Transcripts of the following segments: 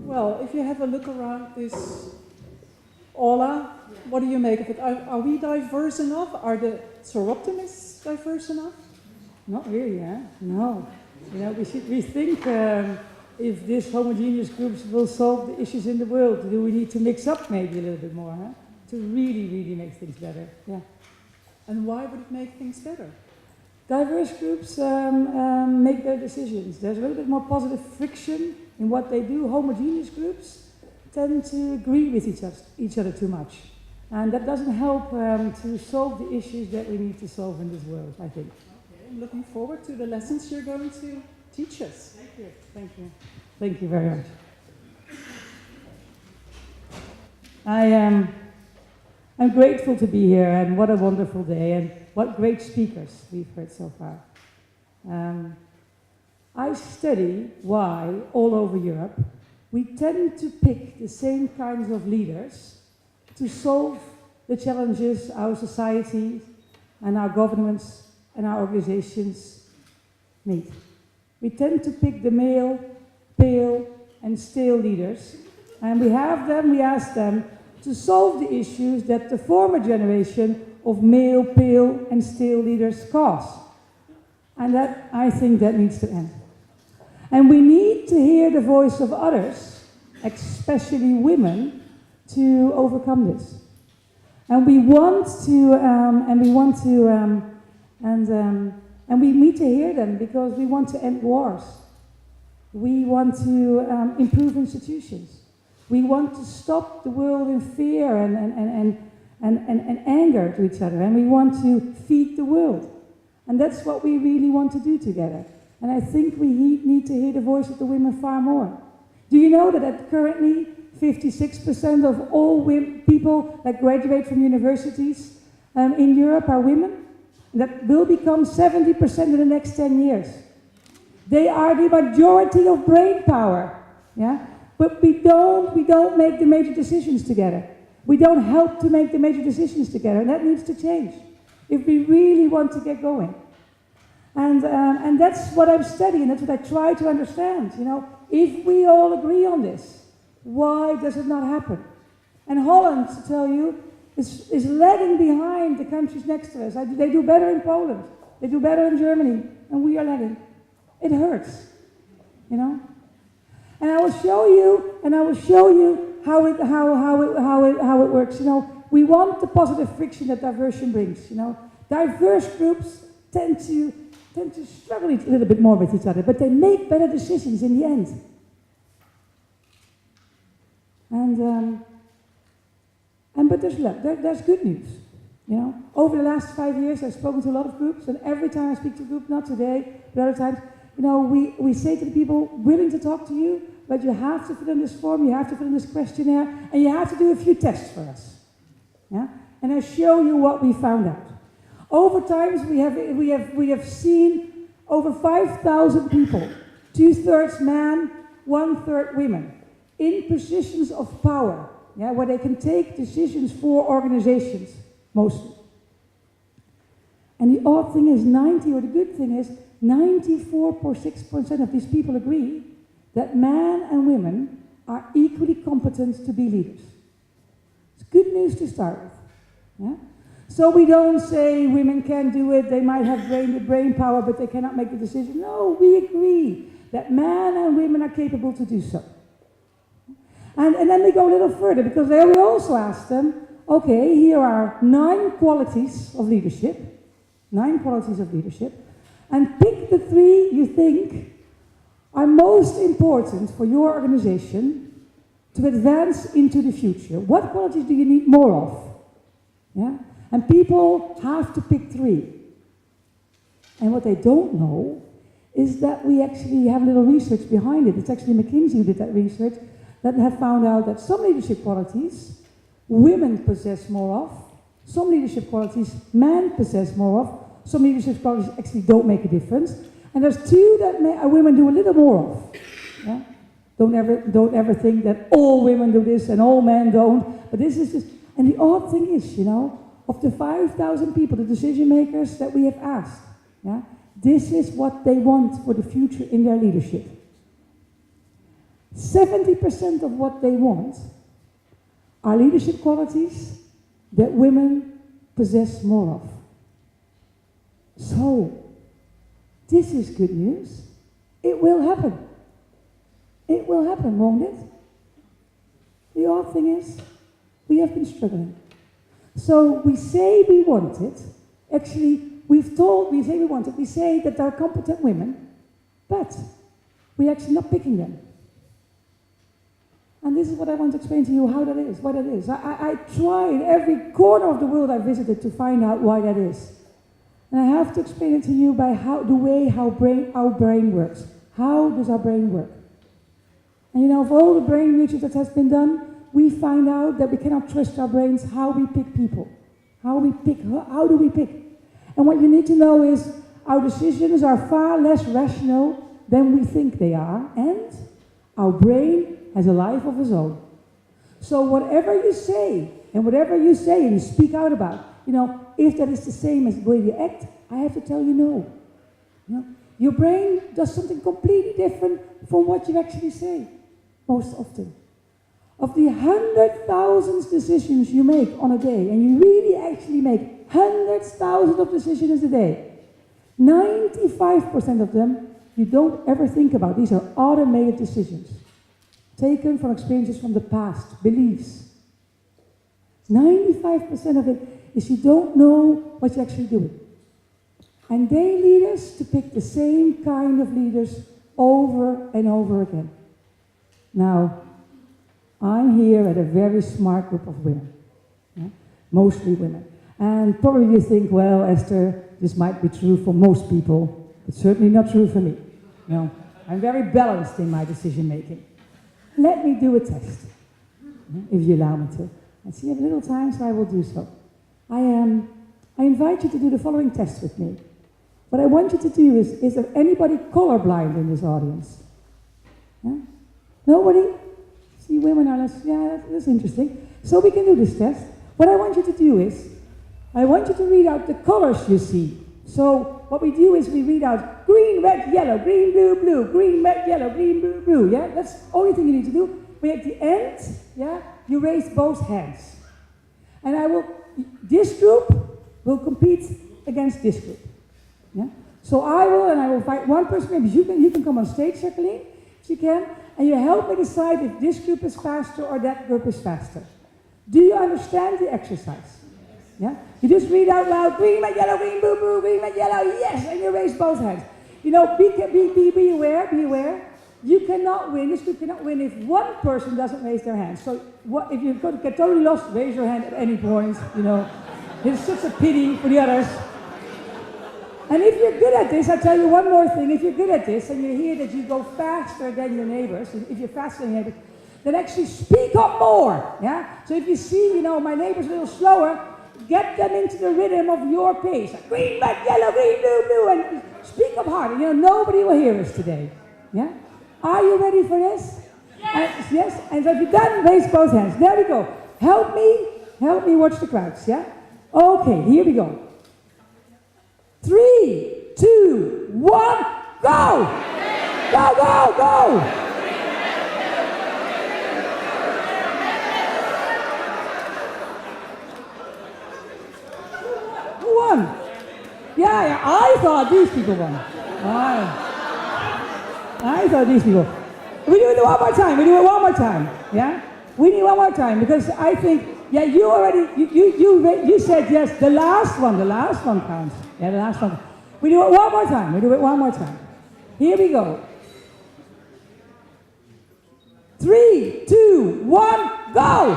Well, if you have a look around this aula, what do you make of it? Are we diverse enough? Are the Soroptimists diverse enough? Not really, huh? No. You know, we think if these homogeneous groups will solve the issues in the world, do we need to mix up maybe a little bit more, huh? To really, really make things better. Yeah. And why would it make things better? Diverse groups make their decisions. There's a little bit more positive friction in what they do. Homogeneous groups tend to agree with each other too much. And that doesn't help to solve the issues that we need to solve in this world, I think. Okay, I'm looking forward to the lessons you're going to teach us. Thank you. Thank you. Thank you very much. I'm grateful to be here, and what a wonderful day, and what great speakers we've heard so far. I study why, all over Europe, we tend to pick the same kinds of leaders to solve the challenges our society and our governments and our organizations meet. We tend to pick the male, pale, and stale leaders, and we ask them to solve the issues that the former generation of male, pale, and stale leaders cause. And that, I think that needs to end. And we need to hear the voice of others, especially women, to overcome this. And we want to, and we need to hear them because we want to end wars. We want to improve institutions. We want to stop the world in fear and anger to each other, and we want to feed the world. And that's what we really want to do together. And I think we need to hear the voice of the women far more. Do you know that currently 56% of all people that graduate from universities in Europe are women? That will become 70% in the next 10 years. They are the majority of brain power. Yeah? But we don't make the major decisions together. We don't help to make the major decisions together, and that needs to change if we really want to get going. And that's what I'm studying, that's what I try to understand. You know, if we all agree on this, why does it not happen? And Holland, to tell you, is lagging behind the countries next to us. They do better in Poland, they do better in Germany, and we are lagging. It hurts, you know. And I will show you how it works. You know, we want the positive friction that diversion brings. You know, diverse groups tend to struggle a little bit more with each other, but they make better decisions in the end. But there's good news. You know, over the last 5 years, I've spoken to a lot of groups, and every time I speak to a group, not today, but other times, you know, we say to the people willing to talk to you, but you have to fill in this form, you have to fill in this questionnaire, and you have to do a few tests for us. Yeah? And I show you what we found out. Over time, we have seen over 5,000 people, 2/3 men, 1/3 women, in positions of power, yeah, where they can take decisions for organizations, mostly. And the odd thing is, the good thing is, 94.6% of these people agree that men and women are equally competent to be leaders. It's good news to start with. Yeah? So we don't say women can do it, they might have brain power, but they cannot make the decision. No, we agree that men and women are capable to do so. And then we go a little further, because there we also ask them, okay, here are 9 qualities of leadership, and pick the 3 you think are most important for your organization to advance into the future. What qualities do you need more of? Yeah? And people have to pick 3. And what they don't know is that we actually have a little research behind it. It's actually McKinsey who did that research, that have found out that some leadership qualities women possess more of, some leadership qualities men possess more of, some leadership qualities actually don't make a difference, and there's 2 that women do a little more of. Yeah? Don't ever think that all women do this and all men don't, but this is just, and the odd thing is, you know, of the 5,000 people, the decision makers that we have asked, yeah, This is what they want for the future in their leadership. 70% of what they want are leadership qualities that women possess more of. So, this is good news. It will happen. It will happen, won't it? The odd thing is, we have been struggling. So we say we want it. Actually, we say we want it. We say that there are competent women, but we're actually not picking them. And this is what I want to explain to you how that is, what it is. I tried every corner of the world I visited to find out why that is. And I have to explain it to you by our brain works. How does our brain work? And of all the brain research that has been done, we find out that we cannot trust our brains how we pick people. How do we pick? And what you need to know is our decisions are far less rational than we think they are, and our brain has a life of its own. So whatever you say and you speak out about, if that is the same as the way you act, I have to tell you no. Your brain does something completely different from what you actually say, most often. Of the 100,000 decisions you make on a day, and you really actually make hundreds, thousands of decisions a day, 95% of them you don't ever think about. These are automated decisions, taken from experiences from the past, beliefs. 95% of it is you don't know what you're actually doing. And they lead us to pick the same kind of leaders over and over again. Now, I'm here at a very smart group of women, mostly women. And probably you think, well, Esther, this might be true for most people, but certainly not true for me. I'm very balanced in my decision making. Let me do a test, if you allow me to. I see you have a little time, so I will do so. I invite you to do the following test with me. What I want you to do is there anybody colorblind in this audience? Yeah? Nobody? See, women are less, that's interesting. So we can do this test. What I want you to do is, I want you to read out the colors you see. So what we do is we read out green, red, yellow, green, blue, blue, green, red, yellow, green, blue, blue, yeah? That's the only thing you need to do. But at the end, you raise both hands. And this group will compete against this group. Yeah? So I will invite one person, maybe you can come on stage, Jacqueline, if you can, and you help me decide if this group is faster or that group is faster. Do you understand the exercise? Yeah? You just read out loud, green, red, yellow, green, blue, blue, green, red, yellow, yes, and you raise both hands. Be aware. You cannot win, this group cannot win if one person doesn't raise their hand. So if you're going to get totally lost, raise your hand at any point, It's such a pity for the others. And if you're good at this, I'll tell you one more thing. If you're good at this and you hear that you go faster than your neighbors, if you're faster than your neighbors, then actually speak up more. Yeah? So if you see, my neighbor's a little slower, get them into the rhythm of your pace. Like green, red, yellow, green, blue, blue, and speak up harder. Nobody will hear us today. Yeah? Are you ready for this? Yes. Yes? And so if you're done, raise both hands. There we go. Help me watch the crowds. Yeah? Okay, here we go. 3, 2, 1, go! Go, go, go! Who won? Yeah, I thought these people won. I thought these people. We do it one more time. Yeah? We need one more time because I think, you said yes, the last one counts. Yeah, the last one. We do it one more time. Here we go. 3, 2, 1, go!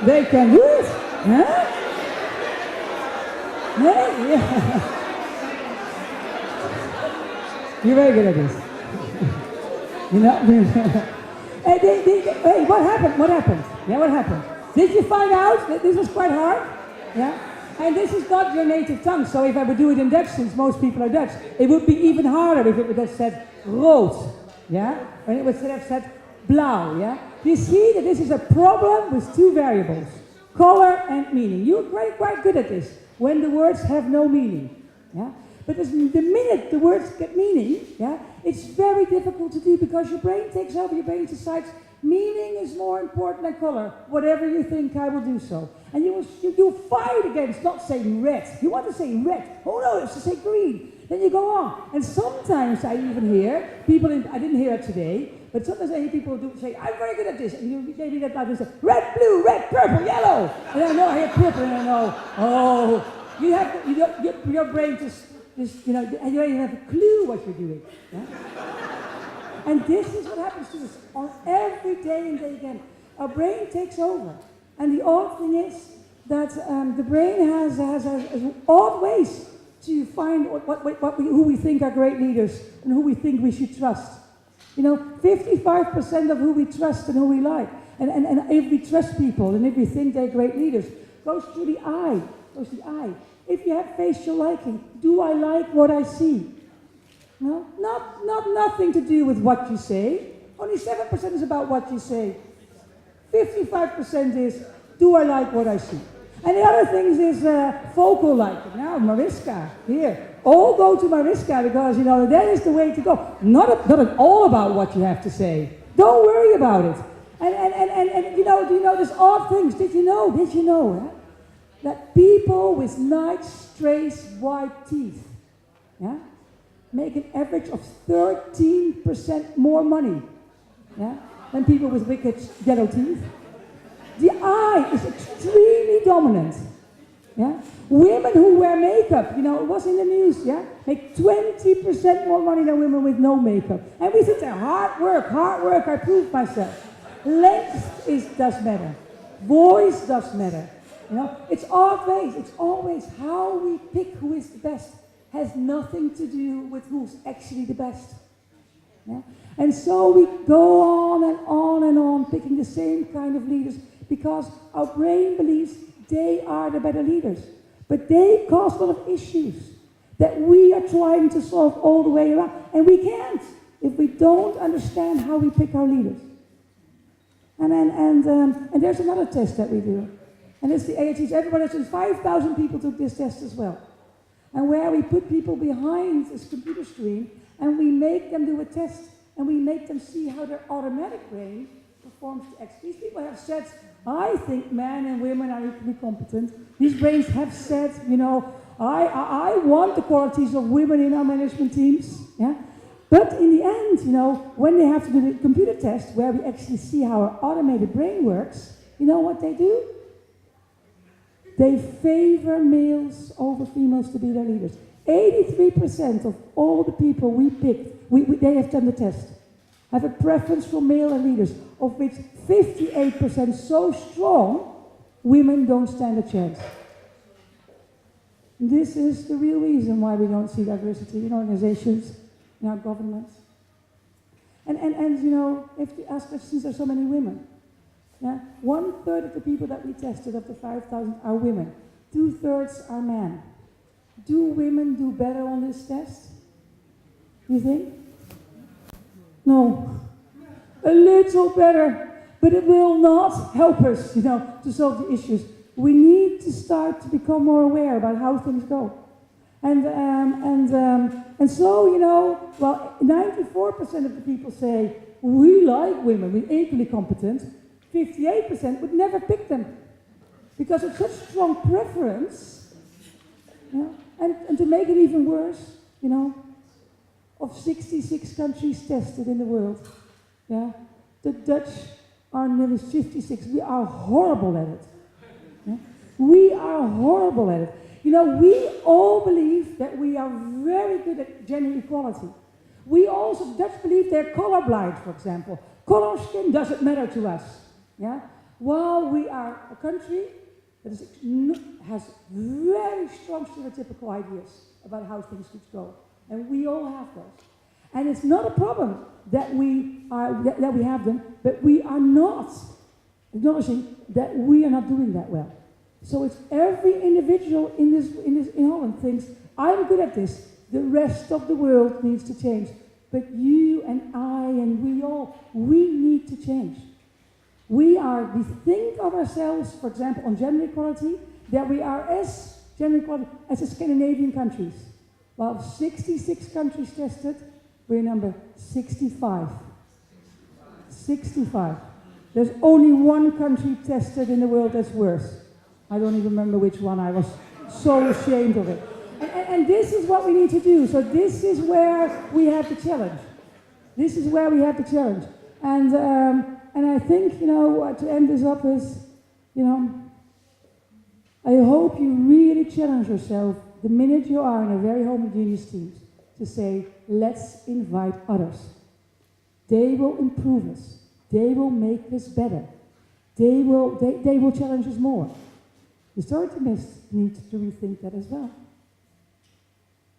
They can do it, huh? Yeah. You're very good at this. Hey, what happened? Yeah, what happened? Did you find out that this was quite hard? Yeah? And this is not your native tongue, so if I would do it in Dutch, since most people are Dutch, it would be even harder if it would have said rood, yeah? And it would have said blauw, yeah? You see that this is a problem with two variables, color and meaning. You're quite good at this, when the words have no meaning, yeah? But the minute the words get meaning, yeah, it's very difficult to do because your brain takes over, your brain decides meaning is more important than color. Whatever you think, I will do so. And you'll fight against not saying red. You want to say red. Oh no, it's to say green. Then you go on. And sometimes I even hear people, I didn't hear it today, but sometimes I hear people say, I'm very good at this. And you maybe that loud and say, red, blue, red, purple, yellow. And I know I hear purple and I know, oh, your brain just, you know, and you don't even have a clue what you're doing. Yeah? And this is what happens to us on every day and day again. Our brain takes over. And the odd thing is that the brain has odd ways to find who we think are great leaders and who we think we should trust. You know, 55% of who we trust and who we like, and if we trust people and if we think they're great leaders, goes through the eye. If you have facial liking, do I like what I see? No, nothing to do with what you say. Only 7% is about what you say. 55% is, do I like what I see? And the other things is vocal liking. Now, Mariska, here. All go to Mariska because, you know, that is the way to go. Not at all about what you have to say. Don't worry about it. And you know, do you know there's odd things? Did you know, that people with nice, straight, white teeth, yeah, make an average of 13% more money, yeah, than people with wicked yellow teeth? The eye is extremely dominant. Yeah? Women who wear makeup, you know, it was in the news, yeah, make 20% more money than women with no makeup. And we sit there, hard work, I proved myself. Length does matter. Voice does matter. You know, it's odd ways, it's always how we pick who is the best. Has nothing to do with who's actually the best. Yeah? And so we go on and on and on, picking the same kind of leaders, because our brain believes they are the better leaders. But they cause a lot of issues that we are trying to solve all the way around. And we can't if we don't understand how we pick our leaders. And there's another test that we do. And it's the AATs. Everybody, since 5,000 people took this test as well. And where we put people behind this computer screen and we make them do a test and we make them see how their automatic brain performs the X. These people have said, I think men and women are equally competent. These brains have said, you know, I want the qualities of women in our management teams. Yeah? But in the end, you know, when they have to do the computer test where we actually see how our automated brain works, you know what they do? They favor males over females to be their leaders. 83% of all the people we picked, they have done the test, have a preference for male leaders, of which 58% so strong, women don't stand a chance. This is the real reason why we don't see diversity in organizations, in our governments. And you know, if you ask us, since there are so many women, yeah, 1/3 of the people that we tested, of the 5,000, are women. 2/3 are men. Do women do better on this test? You think? No. A little better, but it will not help us, you know, to solve the issues. We need to start to become more aware about how things go. And so, you know, well, 94% of the people say, we like women, we're equally competent. 58% would never pick them because it's such strong preference. Yeah? And to make it even worse, you know, of 66 countries tested in the world, yeah, the Dutch are nearly 56. We are horrible at it. Yeah? We are horrible at it. You know, we all believe that we are very good at gender equality. We also, Dutch believe they're colorblind, for example. Color of skin doesn't matter to us. Yeah? While we are a country that has very strong stereotypical ideas about how things should go. And we all have those. And it's not a problem that we have them, but we are not acknowledging that we are not doing that well. So it's every individual in Holland thinks, I'm good at this, the rest of the world needs to change. But you and I and we all, we need to change. We think of ourselves, for example, on gender equality, that we are as gender equality as the Scandinavian countries. Well, 66 countries tested, we're number 65. 65. There's only one country tested in the world that's worse. I don't even remember which one. I was so ashamed of it. And this is what we need to do. So this is where we have the challenge. This is where we have the challenge. And I think, to end this up is, I hope you really challenge yourself the minute you are in a very homogeneous team to say, let's invite others. They will improve us. They will make us better. They will challenge us more. The Soroptimists need to rethink that as well.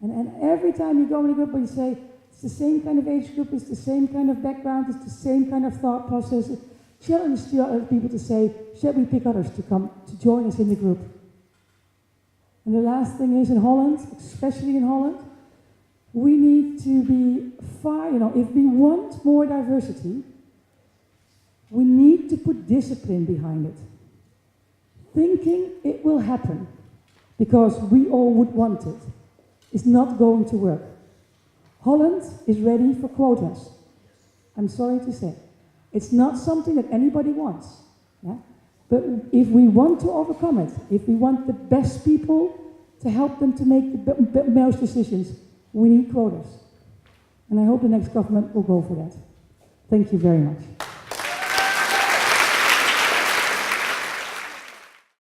And every time you go in a group where you say, it's the same kind of age group, it's the same kind of background, it's the same kind of thought process, challenge the other people to say, shall we pick others to come to join us in the group? And the last thing is in Holland, especially in Holland, we need to be if we want more diversity, we need to put discipline behind it. Thinking it will happen because we all would want it is not going to work. Holland is ready for quotas. I'm sorry to say. It's not something that anybody wants. Yeah? But if we want to overcome it, if we want the best people to help them to make the most decisions, we need quotas. And I hope the next government will go for that. Thank you very much.